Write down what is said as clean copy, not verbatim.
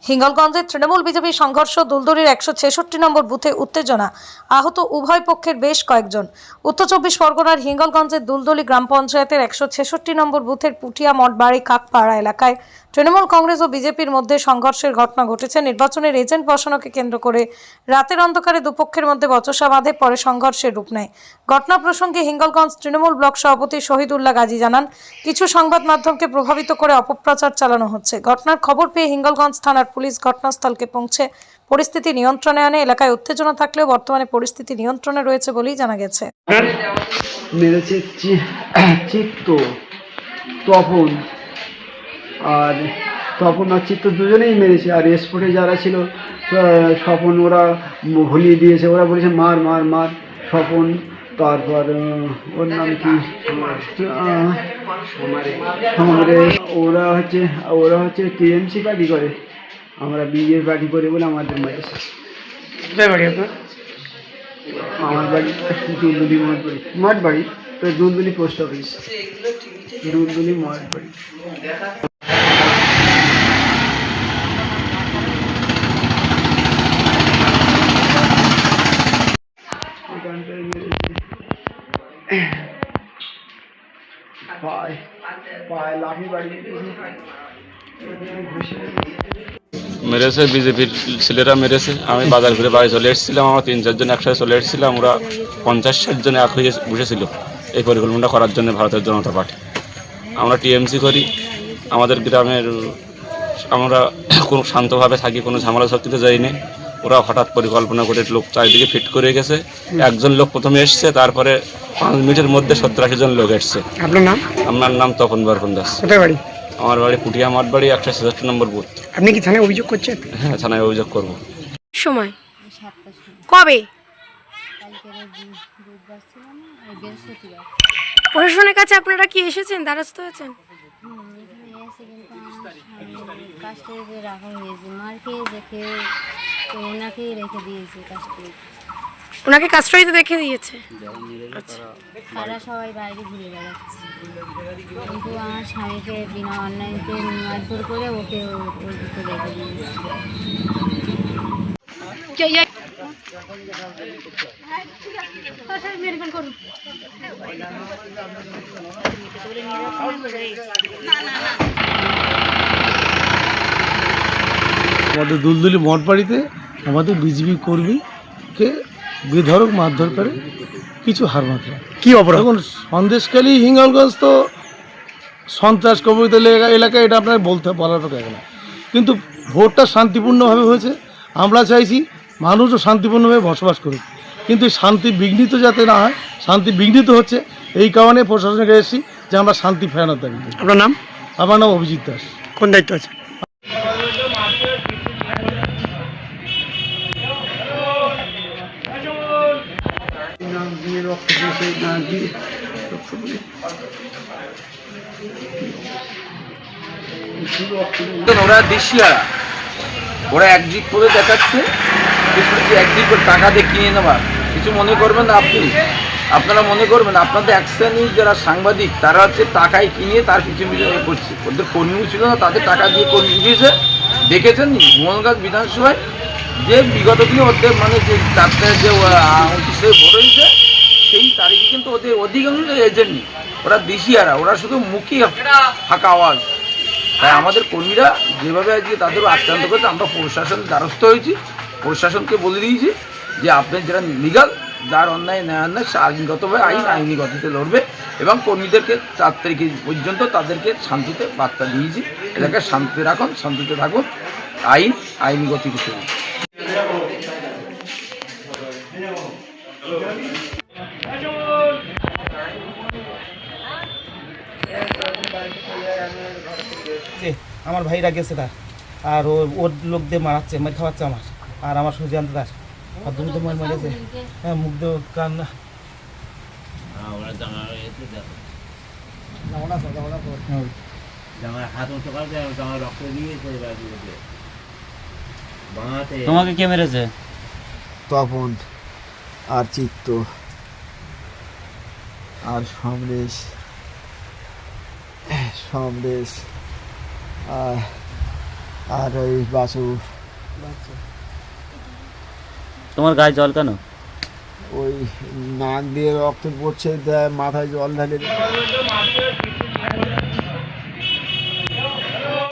হিঙ্গলগঞ্জের Trinamool BJP সংঘর্ষ, দুলদুলির 166 নম্বর বুথে উত্তেজনা, আহত উভয় পক্ষের বেশ কয়েকজন। উত্তর 24 পরগনার হিঙ্গলগঞ্জের দুলদুলি গ্রাম পঞ্চায়েতের 166 নম্বর বুথের পুটিয়া মঠবাড়ি কাকপাড়া এলাকায় তৃণমূল কংগ্রেস ও বিজেপির মধ্যে সংঘর্ষের ঘটনা ঘটেছে। নির্বাচনের এজেন্ট বসানোকে কেন্দ্র করে রাতের অন্ধকারে দুপক্ষের মধ্যে বচসা বাঁধে, পরে সংঘর্ষের রূপ নেয়। ঘটনা প্রসঙ্গে হিঙ্গলগঞ্জ তৃণমূল ব্লক সভাপতি শহীদুল্লাহ গাজী জানান, কিছু সংবাদ মাধ্যমকে প্রভাবিত করে অপপ্রচার চালানো হচ্ছে। ঘটনার খবর পেয়ে হিঙ্গলগঞ্জ থানার পুলিশ ঘটনাস্থলকে পৌঁছে পরিস্থিতি নিয়ন্ত্রণে আনে। এলাকায় উত্তেজনা থাকলেও বর্তমানে পরিস্থিতি নিয়ন্ত্রণে রয়েছে বলেই জানা গেছে। মেরেছে চিত্ত, তপন আর চিত্ত দুজনেই মেরেছে। আর স্পটে যারা ছিল স্বপন, ওরা ভুলিয়ে দিয়েছে, ওরা বলেছে মার মার মার। স্বপন, তারপর ওর নাম কি সমরেশ, ওরা হচ্ছে টিএমসি পার্টি করে, আমরা বিজেপি পার্টি করি বলে আমাদের মেরেছে। আমার বাড়ি দুলদুলি মঠবাড়ি, দুলদুলি পোস্ট অফিস, দুলদুলি মঠবাড়ি। মেরেছে, বিজেপির ছেলেরা মেরেছে। আমি বাজার ঘুরে বাড়ি চলে এসেছিলাম, আমরা 3-4 জন একসাথে চলে এসেছিলাম। ওরা 50-60 জন এক হয়ে বসেছিল এই পরিকল্পনাটা করার জন্য, ভারতের জনতা পার্টি। আমরা টিএমসি করি, আমাদের গ্রামের আমরা কোনো শান্তভাবে থাকি, কোনো ঝামেলা শক্তিতে যাইনি। ওরা হঠাৎ পরিকল্পনা করে লোক চারিদিকে ফিট করে গেছে। একজন লোক প্রথমে এসছে, তারপরে 5 মিনিটের মধ্যে 70-80 জন লোক এসছে। আপনার নাম? আমার নাম তপন বরকন দাস। কোথায় বাড়ি? আমার বাড়ি পুটিয়া মঠবাড়ি, 166 নম্বর বুথ। আপনি কি থানায় অভিযোগ করছেন? হ্যাঁ, থানায় অভিযোগ করবো। সময় কবে? প্রশাসনের কাছে আপনারা কি এসেছেন, দ্বারস্থ হয়েছেন? ওনাকে কাস্টডিতে রেখে দিয়েছে। আচ্ছা, তারা সবাই বাইরে ঘুরে বেড়াচ্ছে, কিন্তু আমার স্বামীকে বিনা অন্যায়তে মারধর করে ওকে ওর ভিতরে রেখে দিয়েছে। আমাদের দুলদুলি মঠবাড়িতে আমাদের বিজেপি কর্মীকে বেধড়ক মারধর করে কিছু হারমাত্রা। কি অপরাধ? এখন সন্দেশখালী হিঙ্গলগঞ্জ তো সন্ত্রাস কবলিত এলাকা, এটা আপনার বলার কথা না। কিন্তু ভোটটা শান্তিপূর্ণভাবে হয়েছে। আমরা চাইছি মানুষও শান্তিপূর্ণভাবে বসবাস করুক, কিন্তু শান্তি বিঘ্নিত যাতে না হয়। শান্তি বিঘ্নিত হচ্ছে, এই কারণে প্রশাসনকে এসেছি যে আমরা শান্তি ফেরানোর দাবিতে। আপনার নাম? আমার নাম অভিজিৎ দাস। কোন দায়িত্ব আছে? ওরা দেশিয়ারা, ওরা একদিক করে দেখাচ্ছে, একদিক করে টাকা দিয়ে কিনে নেওয়ার। কিছু মনে করবেন না আপনারা মনে করবেন আপনাদের এক শ্রেণীর যারা সাংবাদিক, তারা হচ্ছে টাকায় কিনে তার কিছু করছে। ওদের কর্মী ছিল না, তাদের টাকা দিয়ে কর্মী দিয়েছে। দেখেছেন মোহনগঞ্জ বিধানসভায় যে বিগত দিনে ওদের মানে যে চারটায় যে 29 ভোট হয়েছে, সেই তারিখে কিন্তু ওদের অধিকাংশ এজেন্ট নেই। ওরা দেশিয়ারা, ওরা শুধু মুখে ফাঁকা আওয়াজ। তাই আমাদের কর্মীরা যেভাবে আজকে তাদেরও আক্রান্ত করেছে, আমরা প্রশাসনের দ্বারস্থ হয়েছি। প্রশাসনকে বলে দিয়েছি যে আপনি যারা লিগাল, যার অন্যায় ন্যায় অন্যায় আইনগতভাবে আইনি গতিতে লড়বে, এবং কর্মীদেরকে 4 তারিখ পর্যন্ত তাদেরকে শান্তিতে বার্তা দিয়েছি, এলাকায় শান্তিতে রাখুন, শান্তিতে থাকুন, আইনি গতিতে চলুন। আমার ভাইরা গেছে তার, আর ওর লোক দিয়ে মারাচ্ছে, মার খাওয়াচ্ছে আমার, আর আমার সুজান্ত দাস আর দুটো তো মার মারেছে। হ্যাঁ, মুখ দিয়ে কান্না। তোমাকে কে মেরেছে? তপন আর চিত্ত আর সমরেশ আর ওই বাসু তোমার গায়ে জল কেন? ওই নাক দিয়ে রক্ত পড়ছে, মাথায় জল ঢালে